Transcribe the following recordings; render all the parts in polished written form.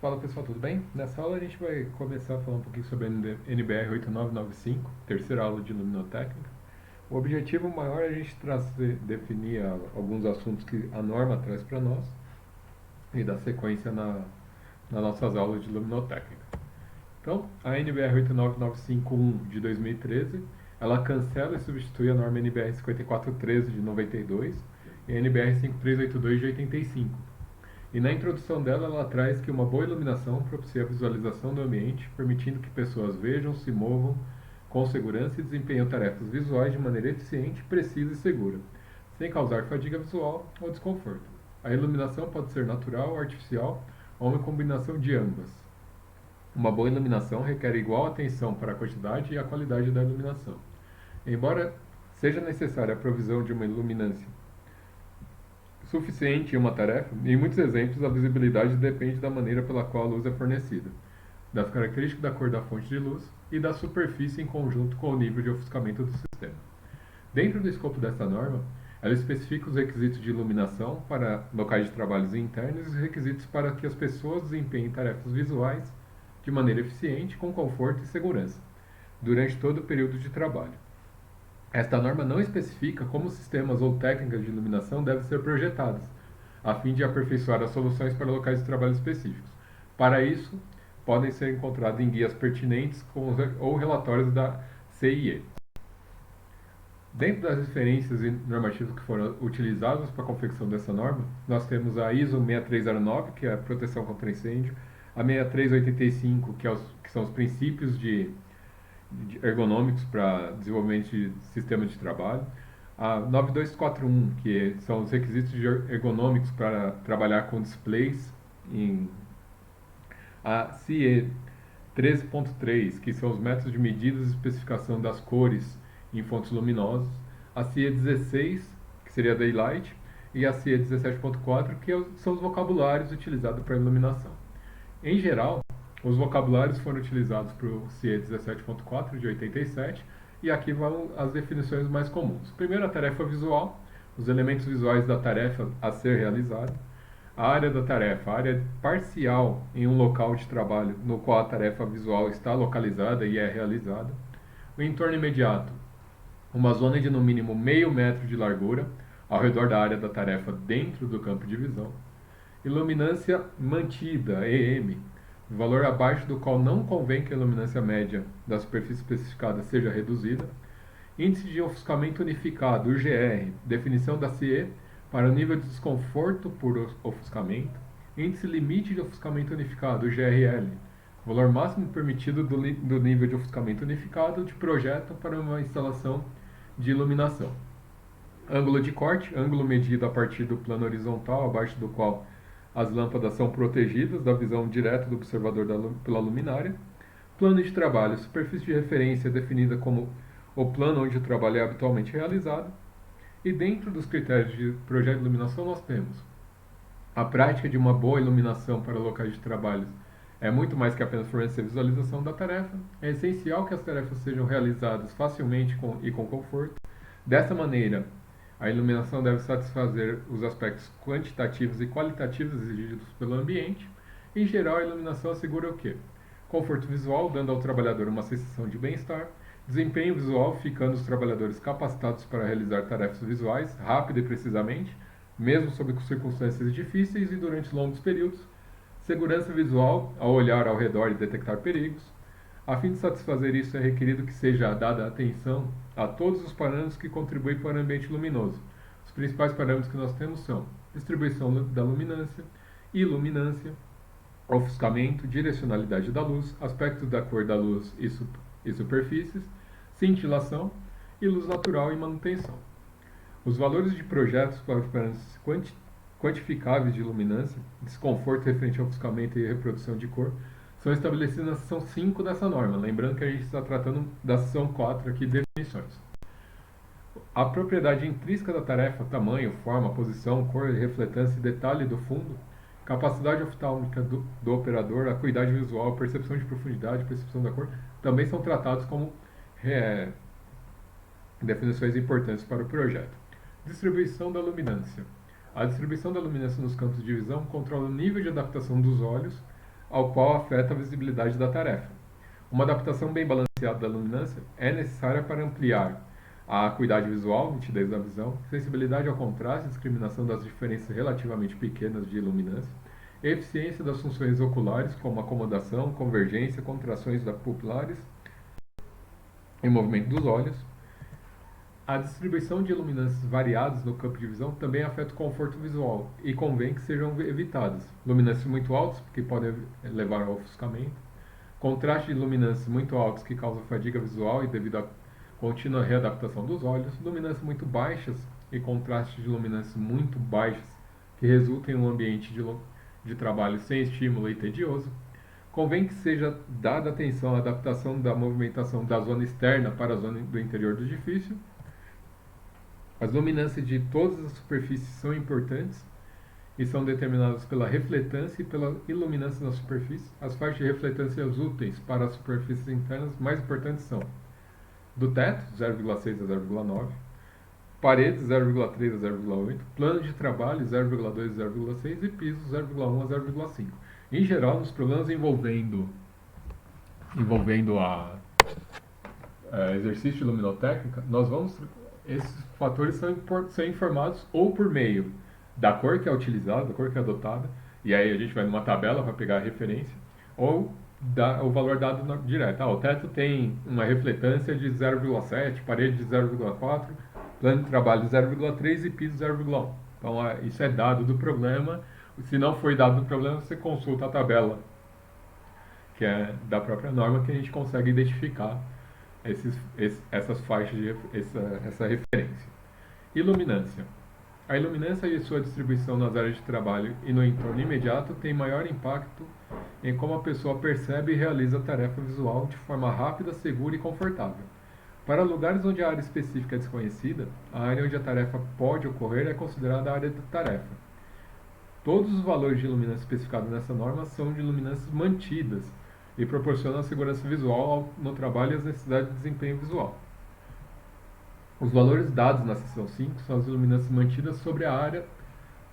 Fala pessoal, tudo bem? Nessa aula a gente vai começar a falar um pouquinho sobre a NBR 8995, terceira aula de luminotécnica. O objetivo maior é a gente definir alguns assuntos que a norma traz para nós e dar sequência nas nossas aulas de luminotécnica. Então, a NBR 89951 de 2013, ela cancela e substitui a norma NBR 5413 de 92 e a NBR 5382 de 85. E na introdução dela, ela traz que uma boa iluminação propicia a visualização do ambiente, permitindo que pessoas vejam, se movam com segurança e desempenhem tarefas visuais de maneira eficiente, precisa e segura, sem causar fadiga visual ou desconforto. A iluminação pode ser natural ou artificial, ou uma combinação de ambas. Uma boa iluminação requer igual atenção para a quantidade e a qualidade da iluminação. Embora seja necessária a provisão de uma iluminância suficiente em uma tarefa, em muitos exemplos a visibilidade depende da maneira pela qual a luz é fornecida, das características da cor da fonte de luz e da superfície em conjunto com o nível de ofuscamento do sistema. Dentro do escopo dessa norma, ela especifica os requisitos de iluminação para locais de trabalhos internos e os requisitos para que as pessoas desempenhem tarefas visuais de maneira eficiente, com conforto e segurança, durante todo o período de trabalho. Esta norma não especifica como sistemas ou técnicas de iluminação devem ser projetados, a fim de aperfeiçoar as soluções para locais de trabalho específicos. Para isso, podem ser encontrados em guias pertinentes ou relatórios da CIE. Dentro das referências e normativas que foram utilizadas para a confecção dessa norma, nós temos a ISO 6309, que é a proteção contra incêndio, a 6385, que são os princípios ergonômicos para desenvolvimento de sistemas de trabalho, a 9241, que são os requisitos ergonômicos para trabalhar com displays, a CIE 13.3, que são os métodos de medida e especificação das cores em fontes luminosas, a CIE 16, que seria Daylight, e a CIE 17.4, que são os vocabulários utilizados para iluminação. Em geral, os vocabulários foram utilizados para o CIE 17.4 de 87 e aqui vão as definições mais comuns. Primeiro, a tarefa visual, os elementos visuais da tarefa a ser realizada. A área da tarefa, a área parcial em um local de trabalho no qual a tarefa visual está localizada e é realizada. O entorno imediato, uma zona de no mínimo meio metro de largura ao redor da área da tarefa dentro do campo de visão. Iluminância mantida, EM, valor abaixo do qual não convém que a iluminância média da superfície especificada seja reduzida. Índice de ofuscamento unificado, UGR, definição da CIE para o nível de desconforto por ofuscamento. Índice limite de ofuscamento unificado, UGRL, valor máximo permitido do nível de ofuscamento unificado de projeto para uma instalação de iluminação. Ângulo de corte, ângulo medido a partir do plano horizontal, abaixo do qual as lâmpadas são protegidas da visão direta do observador pela luminária. Plano de trabalho, superfície de referência definida como o plano onde o trabalho é habitualmente realizado. E dentro dos critérios de projeto de iluminação nós temos a prática de uma boa iluminação para locais de trabalho é muito mais que apenas fornecer visualização da tarefa. É essencial que as tarefas sejam realizadas facilmente e com conforto. Dessa maneira, a iluminação deve satisfazer os aspectos quantitativos e qualitativos exigidos pelo ambiente. Em geral, a iluminação assegura o quê? Conforto visual, dando ao trabalhador uma sensação de bem-estar. Desempenho visual, ficando os trabalhadores capacitados para realizar tarefas visuais rápido e precisamente, mesmo sob circunstâncias difíceis e durante longos períodos. Segurança visual, ao olhar ao redor e detectar perigos. A fim de satisfazer isso, é requerido que seja dada atenção a todos os parâmetros que contribuem para o ambiente luminoso. Os principais parâmetros que nós temos são distribuição da luminância, iluminância, ofuscamento, direcionalidade da luz, aspectos da cor da luz e superfícies, cintilação e luz natural e manutenção. Os valores de projetos para os parâmetros quantificáveis de iluminância, desconforto referente ao ofuscamento e reprodução de cor, são estabelecidos na seção 5 dessa norma. Lembrando que a gente está tratando da seção 4 aqui, definições. A propriedade intrínseca da tarefa, tamanho, forma, posição, cor, refletância e detalhe do fundo, capacidade oftálmica do operador, acuidade visual, percepção de profundidade, percepção da cor, também são tratados como definições importantes para o projeto. Distribuição da luminância. A distribuição da luminância nos campos de visão controla o nível de adaptação dos olhos ao qual afeta a visibilidade da tarefa. Uma adaptação bem balanceada da luminância é necessária para ampliar a acuidade visual, nitidez da visão, sensibilidade ao contraste, discriminação das diferenças relativamente pequenas de luminância, eficiência das funções oculares, como acomodação, convergência, contrações da pupilares e movimento dos olhos. A distribuição de luminâncias variadas no campo de visão também afeta o conforto visual e convém que sejam evitadas. Luminâncias muito altas, que podem levar ao ofuscamento. Contraste de luminâncias muito altos, que causam fadiga visual e devido à contínua readaptação dos olhos. Luminâncias muito baixas e contraste de luminâncias muito baixas, que resultam em um ambiente de trabalho sem estímulo e tedioso. Convém que seja dada atenção à adaptação da movimentação da zona externa para a zona do interior do edifício. As luminâncias de todas as superfícies são importantes e são determinadas pela refletância e pela iluminância na superfície. As faixas de refletância úteis para as superfícies internas mais importantes são do teto, 0,6 a 0,9, paredes, 0,3 a 0,8, plano de trabalho, 0,2 a 0,6 e piso, 0,1 a 0,5. Em geral, nos problemas envolvendo exercício de luminotécnica, esses fatores são informados ou por meio da cor que é utilizada, da cor que é adotada, e aí a gente vai numa tabela para pegar a referência, ou o valor dado direto. O teto tem uma refletância de 0,7, parede de 0,4, plano de trabalho de 0,3 e piso 0,1. Então, isso é dado do problema. Se não foi dado do problema, você consulta a tabela, que é da própria norma, que a gente consegue identificar essas faixas, essa referência. Iluminância. A iluminância e sua distribuição nas áreas de trabalho e no entorno imediato tem maior impacto em como a pessoa percebe e realiza a tarefa visual de forma rápida, segura e confortável. Para lugares onde a área específica é desconhecida, a área onde a tarefa pode ocorrer é considerada a área da tarefa. Todos os valores de iluminância especificados nessa norma são de iluminâncias mantidas e proporcionam a segurança visual no trabalho e as necessidades de desempenho visual. Os valores dados na seção 5 são as iluminâncias mantidas sobre a área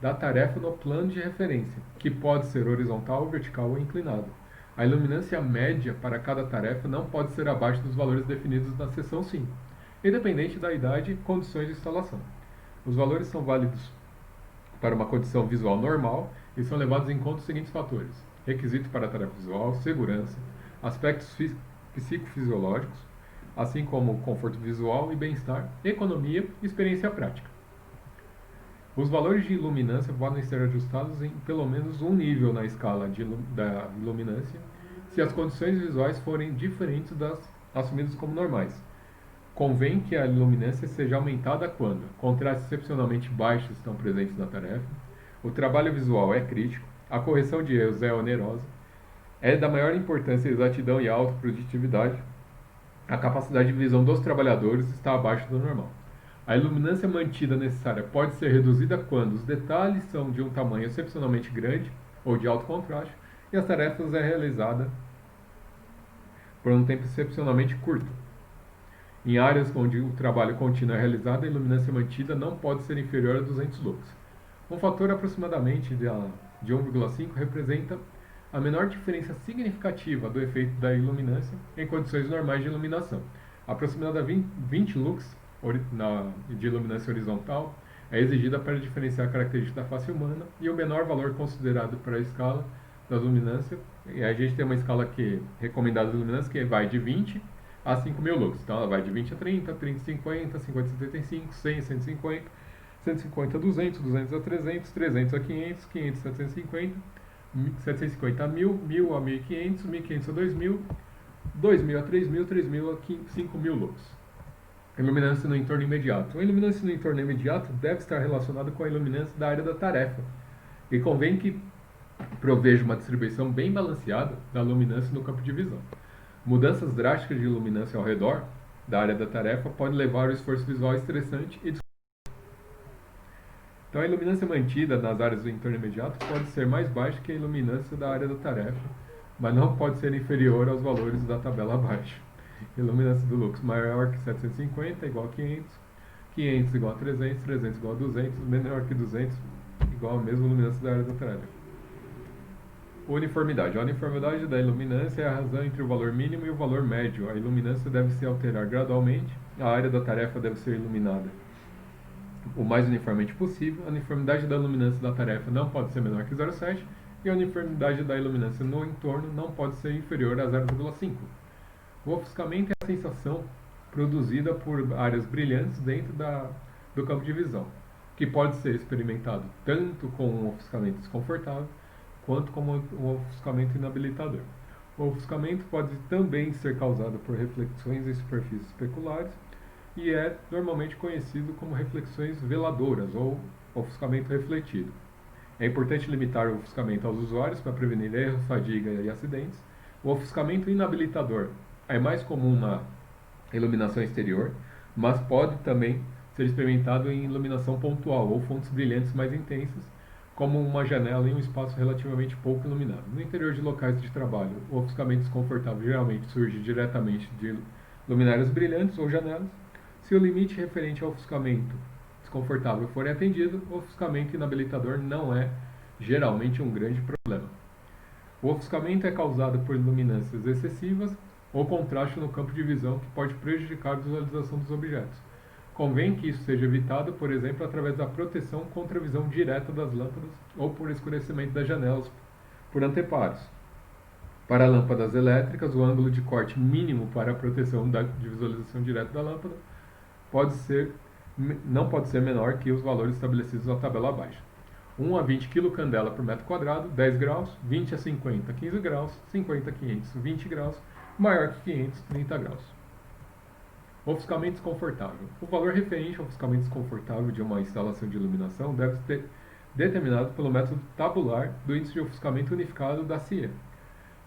da tarefa no plano de referência, que pode ser horizontal, vertical ou inclinado. A iluminância média para cada tarefa não pode ser abaixo dos valores definidos na seção 5, independente da idade e condições de instalação. Os valores são válidos para uma condição visual normal e são levados em conta os seguintes fatores: requisito para a tarefa visual, segurança, aspectos psicofisiológicos, assim como conforto visual e bem-estar, economia e experiência prática. Os valores de iluminância podem ser ajustados em pelo menos um nível na escala da iluminância, se as condições visuais forem diferentes das assumidas como normais. Convém que a iluminância seja aumentada quando contrastes excepcionalmente baixos estão presentes na tarefa, o trabalho visual é crítico, a correção de erros é onerosa, é da maior importância a exatidão e a alta produtividade, a capacidade de visão dos trabalhadores está abaixo do normal. A iluminância mantida necessária pode ser reduzida quando os detalhes são de um tamanho excepcionalmente grande ou de alto contraste e as tarefas é realizada por um tempo excepcionalmente curto. Em áreas onde o trabalho contínuo é realizado, a iluminância mantida não pode ser inferior a 200 lux. Um fator aproximadamente de 1,5 representa a menor diferença significativa do efeito da iluminância em condições normais de iluminação. Aproximadamente 20 lux de iluminância horizontal é exigida para diferenciar a característica da face humana, e o menor valor considerado para a escala da luminância, e a gente tem uma escala recomendada de luminância que vai de 20 a 5.000 lux. Então ela vai de 20 a 30, 30 a 50, 50 a 75, 100 a 150, 150 a 200, 200 a 300, 300 a 500, 500 a 750, 750 a 1.000, 1.000 a 1.500, 1.500 a 2.000, 2.000 a 3.000, 3.000 a 5.000 lux. Iluminância no entorno imediato. A iluminância no entorno imediato deve estar relacionada com a iluminância da área da tarefa, e convém que proveja uma distribuição bem balanceada da luminância no campo de visão. Mudanças drásticas de iluminância ao redor da área da tarefa podem levar ao esforço visual estressante e Então, a iluminância mantida nas áreas do entorno imediato pode ser mais baixa que a iluminância da área da tarefa, mas não pode ser inferior aos valores da tabela abaixo. Iluminância do lux maior que 750 igual a 500, 500 igual a 300, 300 igual a 200, menor que 200 igual a mesma iluminância da área da tarefa. Uniformidade. A uniformidade da iluminância é a razão entre o valor mínimo e o valor médio. A iluminância deve se alterar gradualmente. A área da tarefa deve ser iluminada o mais uniformemente possível. A uniformidade da iluminância da tarefa não pode ser menor que 0,7 e a uniformidade da iluminância no entorno não pode ser inferior a 0,5. O ofuscamento é a sensação produzida por áreas brilhantes dentro do campo de visão, que pode ser experimentado tanto com um ofuscamento desconfortável quanto com um ofuscamento inabilitador. O ofuscamento pode também ser causado por reflexões em superfícies especulares e é normalmente conhecido como reflexões veladoras ou ofuscamento refletido. É importante limitar o ofuscamento aos usuários para prevenir erros, fadiga e acidentes. O ofuscamento inabilitador é mais comum na iluminação exterior, mas pode também ser experimentado em iluminação pontual ou fontes brilhantes mais intensas, como uma janela em um espaço relativamente pouco iluminado. No interior de locais de trabalho, o ofuscamento desconfortável geralmente surge diretamente de luminárias brilhantes ou janelas. Se o limite referente ao ofuscamento desconfortável for atendido, o ofuscamento inabilitador não é geralmente um grande problema. O ofuscamento é causado por luminâncias excessivas ou contraste no campo de visão que pode prejudicar a visualização dos objetos. Convém que isso seja evitado, por exemplo, através da proteção contra a visão direta das lâmpadas ou por escurecimento das janelas por anteparos. Para lâmpadas elétricas, o ângulo de corte mínimo para a proteção de visualização direta da lâmpada não pode ser menor que os valores estabelecidos na tabela abaixo. 1 a 20 kC por metro quadrado, 10 graus, 20 a 50, 15 graus, 50 a 500, 20 graus, maior que 500, 30 graus. Ofuscamento desconfortável. O valor referente ao ofuscamento desconfortável de uma instalação de iluminação deve ser determinado pelo método tabular do índice de ofuscamento unificado da CIE,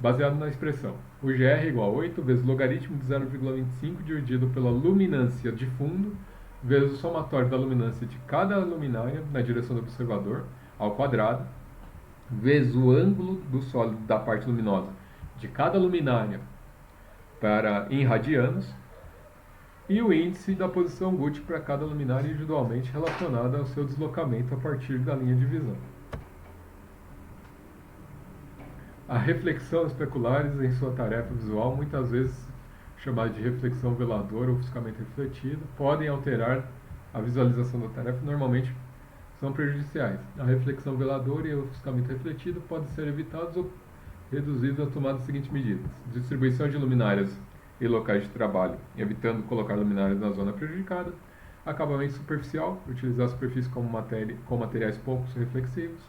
baseado na expressão o GR é igual a 8 vezes o logaritmo de 0,25 dividido pela luminância de fundo vezes o somatório da luminância de cada luminária na direção do observador ao quadrado vezes o ângulo do sólido da parte luminosa de cada luminária em radianos e o índice da posição Gucci para cada luminária individualmente relacionada ao seu deslocamento a partir da linha de visão. A reflexão especulares em sua tarefa visual, muitas vezes chamada de reflexão veladora ou ofuscamento refletido, podem alterar a visualização da tarefa e normalmente são prejudiciais. A reflexão veladora e o ofuscamento refletido podem ser evitados ou reduzidos a tomar as seguintes medidas: distribuição de luminárias e locais de trabalho, evitando colocar luminárias na zona prejudicada; acabamento superficial, utilizar a superfície com materiais pouco reflexivos;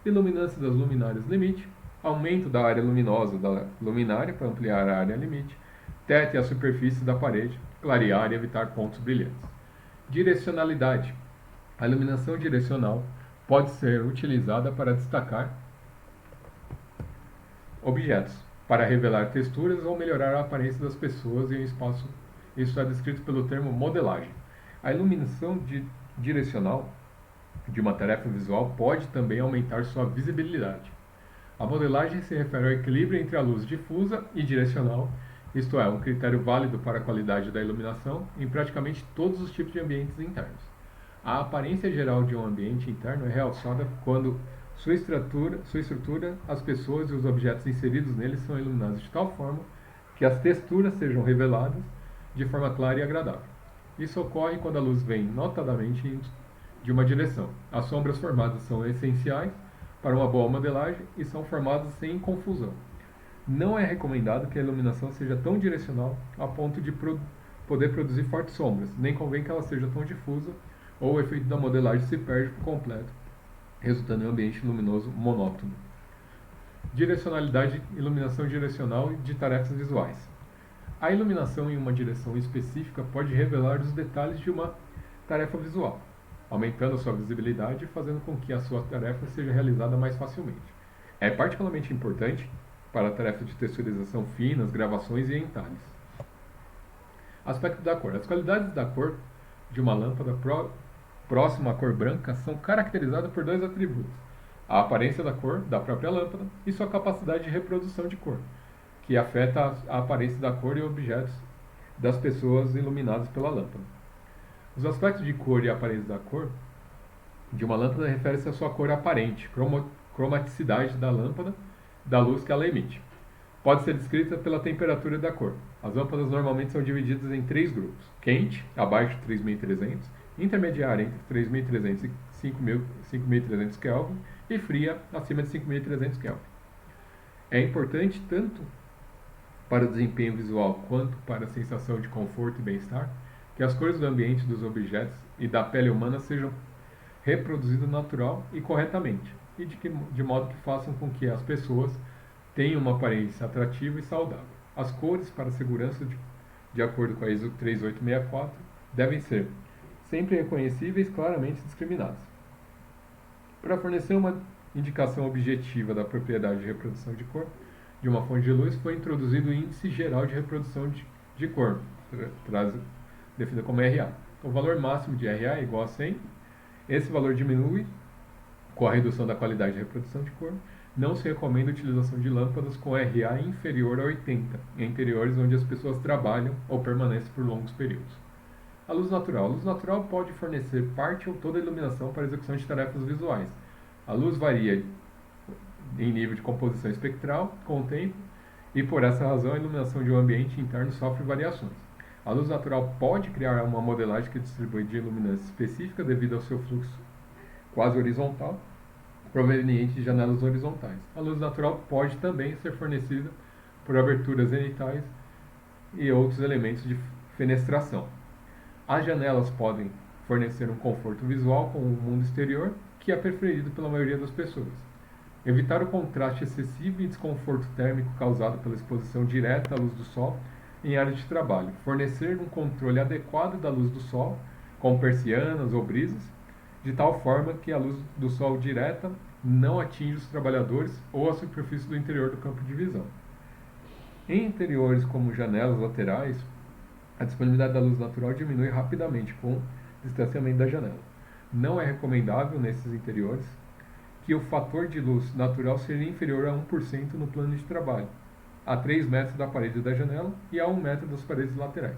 iluminância das luminárias limite; aumento da área luminosa da luminária para ampliar a área limite; teto e a superfície da parede, clarear e evitar pontos brilhantes. Direcionalidade. A iluminação direcional pode ser utilizada para destacar objetos, para revelar texturas ou melhorar a aparência das pessoas em um espaço. Isso é descrito pelo termo modelagem. A iluminação direcional de uma tarefa visual pode também aumentar sua visibilidade. A modelagem se refere ao equilíbrio entre a luz difusa e direcional, isto é, um critério válido para a qualidade da iluminação em praticamente todos os tipos de ambientes internos. A aparência geral de um ambiente interno é realçada quando sua estrutura, as pessoas e os objetos inseridos nele são iluminados de tal forma que as texturas sejam reveladas de forma clara e agradável. Isso ocorre quando a luz vem notadamente de uma direção. As sombras formadas são essenciais para uma boa modelagem e são formadas sem confusão. Não é recomendado que a iluminação seja tão direcional a ponto de poder produzir fortes sombras, nem convém que ela seja tão difusa ou o efeito da modelagem se perde por completo, resultando em um ambiente luminoso monótono. Direcionalidade, iluminação direcional de tarefas visuais. A iluminação em uma direção específica pode revelar os detalhes de uma tarefa visual, aumentando a sua visibilidade e fazendo com que a sua tarefa seja realizada mais facilmente. É particularmente importante para tarefas de texturização finas, gravações e entalhes. Aspecto da cor. As qualidades da cor de uma lâmpada próxima à cor branca são caracterizadas por dois atributos: a aparência da cor da própria lâmpada e sua capacidade de reprodução de cor, que afeta a aparência da cor e objetos das pessoas iluminadas pela lâmpada. Os aspectos de cor e aparência da cor de uma lâmpada refere-se à sua cor aparente, cromaticidade da lâmpada, da luz que ela emite. Pode ser descrita pela temperatura da cor. As lâmpadas normalmente são divididas em três grupos: quente, abaixo de 3.300, intermediária entre 3.300 e 5.300 Kelvin e fria acima de 5.300 Kelvin. É importante tanto para o desempenho visual quanto para a sensação de conforto e bem-estar que as cores do ambiente, dos objetos e da pele humana sejam reproduzidas natural e corretamente, e de modo que façam com que as pessoas tenham uma aparência atrativa e saudável. As cores, para a segurança de acordo com a ISO 3864, devem ser sempre reconhecíveis, claramente discriminadas. Para fornecer uma indicação objetiva da propriedade de reprodução de cor de uma fonte de luz, foi introduzido o Índice Geral de Reprodução de Cor, definido como RA. O valor máximo de RA é igual a 100. Esse valor diminui com a redução da qualidade de reprodução de cor. Não se recomenda a utilização de lâmpadas com RA inferior a 80, em interiores onde as pessoas trabalham ou permanecem por longos períodos. A luz natural. A luz natural pode fornecer parte ou toda a iluminação para a execução de tarefas visuais. A luz varia em nível de composição espectral com o tempo e, por essa razão, a iluminação de um ambiente interno sofre variações. A luz natural pode criar uma modelagem que distribui de luminância específica devido ao seu fluxo quase horizontal, proveniente de janelas horizontais. A luz natural pode também ser fornecida por aberturas zenitais e outros elementos de fenestração. As janelas podem fornecer um conforto visual com o mundo exterior, que é preferido pela maioria das pessoas. Evitar o contraste excessivo e desconforto térmico causado pela exposição direta à luz do sol em áreas de trabalho. Fornecer um controle adequado da luz do sol, com persianas ou brisas, de tal forma que a luz do sol direta não atinja os trabalhadores ou a superfície do interior do campo de visão. Em interiores como janelas laterais, a disponibilidade da luz natural diminui rapidamente com o distanciamento da janela. Não é recomendável, nesses interiores, que o fator de luz natural seja inferior a 1% no plano de trabalho, a 3 metros da parede da janela e a 1 metro das paredes laterais.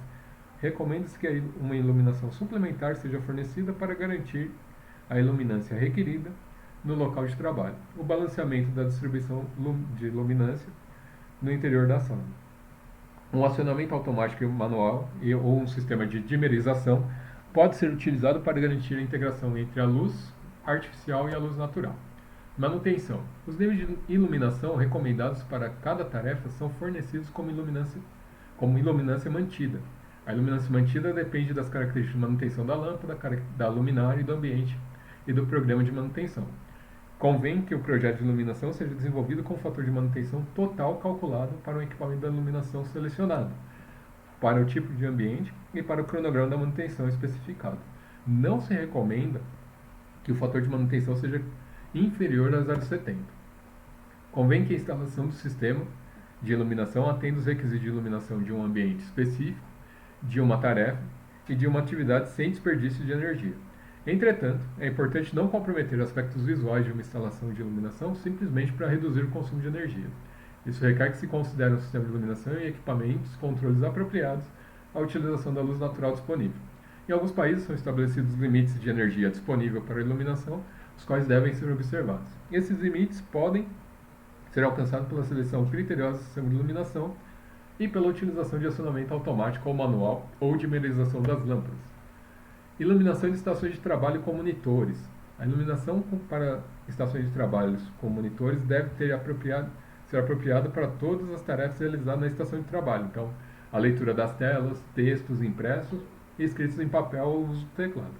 Recomenda-se que uma iluminação suplementar seja fornecida para garantir a iluminância requerida no local de trabalho. O balanceamento da distribuição de luminância no interior da sala. Um acionamento automático manual ou um sistema de dimerização pode ser utilizado para garantir a integração entre a luz artificial e a luz natural. Manutenção. Os níveis de iluminação recomendados para cada tarefa são fornecidos como iluminância mantida. A iluminância mantida depende das características de manutenção da lâmpada, da luminária e do ambiente e do programa de manutenção. Convém que o projeto de iluminação seja desenvolvido com o fator de manutenção total calculado para o equipamento da iluminação selecionado, para o tipo de ambiente e para o cronograma da manutenção especificado. Não se recomenda que o fator de manutenção seja inferior a 0,70. Convém que a instalação do sistema de iluminação atenda os requisitos de iluminação de um ambiente específico, de uma tarefa e de uma atividade sem desperdício de energia. Entretanto, é importante não comprometer aspectos visuais de uma instalação de iluminação simplesmente para reduzir o consumo de energia. Isso requer que se considere um sistema de iluminação e equipamentos, controles apropriados à utilização da luz natural disponível. Em alguns países são estabelecidos limites de energia disponível para a iluminação, os quais devem ser observados. Esses limites podem ser alcançados pela seleção criteriosa do sistema de iluminação e pela utilização de acionamento automático ou manual ou dimerização das lâmpadas. Iluminação de estações de trabalho com monitores. A iluminação para estações de trabalho com monitores deve ser apropriada para todas as tarefas realizadas na estação de trabalho. Então, a leitura das telas, textos impressos e escritos em papel ou o uso do teclado.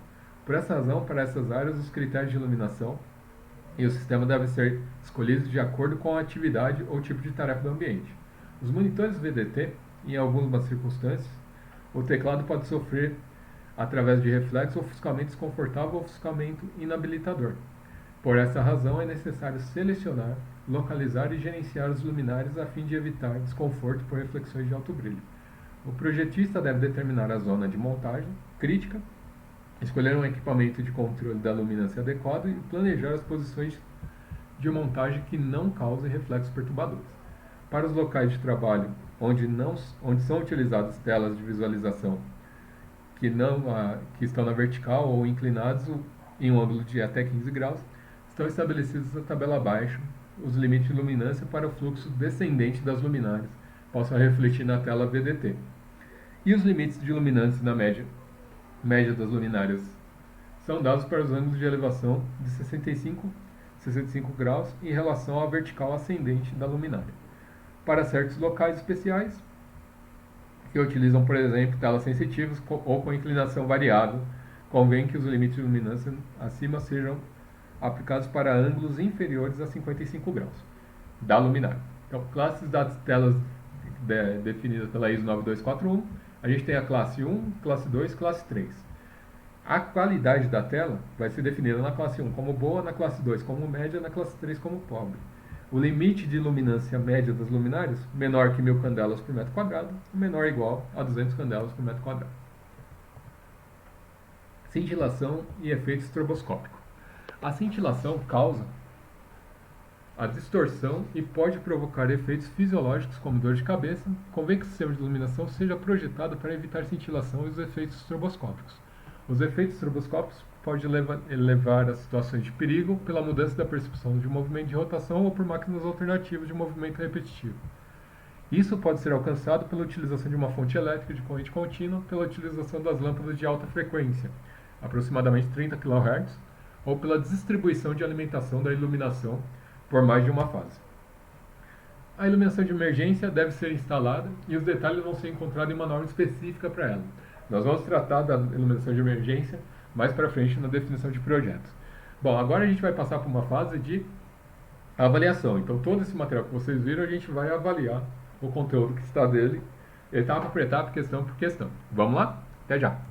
Por essa razão, para essas áreas, os critérios de iluminação e o sistema devem ser escolhidos de acordo com a atividade ou tipo de tarefa do ambiente. Os monitores VDT, em algumas circunstâncias, o teclado pode sofrer através de reflexo, ofuscamento desconfortável ou ofuscamento inabilitador. Por essa razão, é necessário selecionar, localizar e gerenciar os luminares a fim de evitar desconforto por reflexões de alto brilho. O projetista deve determinar a zona de montagem crítica, escolher um equipamento de controle da luminância adequado e planejar as posições de montagem que não causem reflexos perturbadores. Para os locais de trabalho onde são utilizadas telas de visualização que estão na vertical ou inclinados em um ângulo de até 15 graus, estão estabelecidos na tabela abaixo os limites de luminância para o fluxo descendente das luminárias possam refletir na tela VDT. E os limites de luminância na média das luminárias são dados para os ângulos de elevação de 65 graus em relação à vertical ascendente da luminária. Para certos locais especiais, que utilizam, por exemplo, telas sensitivas ou com inclinação variável, convém que os limites de luminância acima sejam aplicados para ângulos inferiores a 55 graus da luminária. Então, classes das telas definidas pela ISO 9241, a gente tem a classe 1, classe 2, classe 3. A qualidade da tela vai ser definida na classe 1 como boa, na classe 2 como média, na classe 3 como pobre. O limite de luminância média das luminárias, menor que 1000 candelas por metro quadrado, menor ou igual a 200 candelas por metro quadrado. Cintilação e efeito estroboscópico. A cintilação causa a distorção e pode provocar efeitos fisiológicos como dor de cabeça. Convém que o sistema de iluminação seja projetado para evitar cintilação e os efeitos estroboscópicos. Os efeitos estroboscópicos podem levar a situações de perigo pela mudança da percepção de movimento de rotação ou por máquinas alternativas de movimento repetitivo. Isso pode ser alcançado pela utilização de uma fonte elétrica de corrente contínua, pela utilização das lâmpadas de alta frequência, aproximadamente 30 kHz, ou pela distribuição de alimentação da iluminação por mais de uma fase. A iluminação de emergência deve ser instalada e os detalhes vão ser encontrados em uma norma específica para ela. Nós vamos tratar da iluminação de emergência mais para frente na definição de projetos. Bom, agora a gente vai passar por uma fase de avaliação. Então, todo esse material que vocês viram, a gente vai avaliar o conteúdo que está dele, etapa por etapa, questão por questão. Vamos lá? Até já!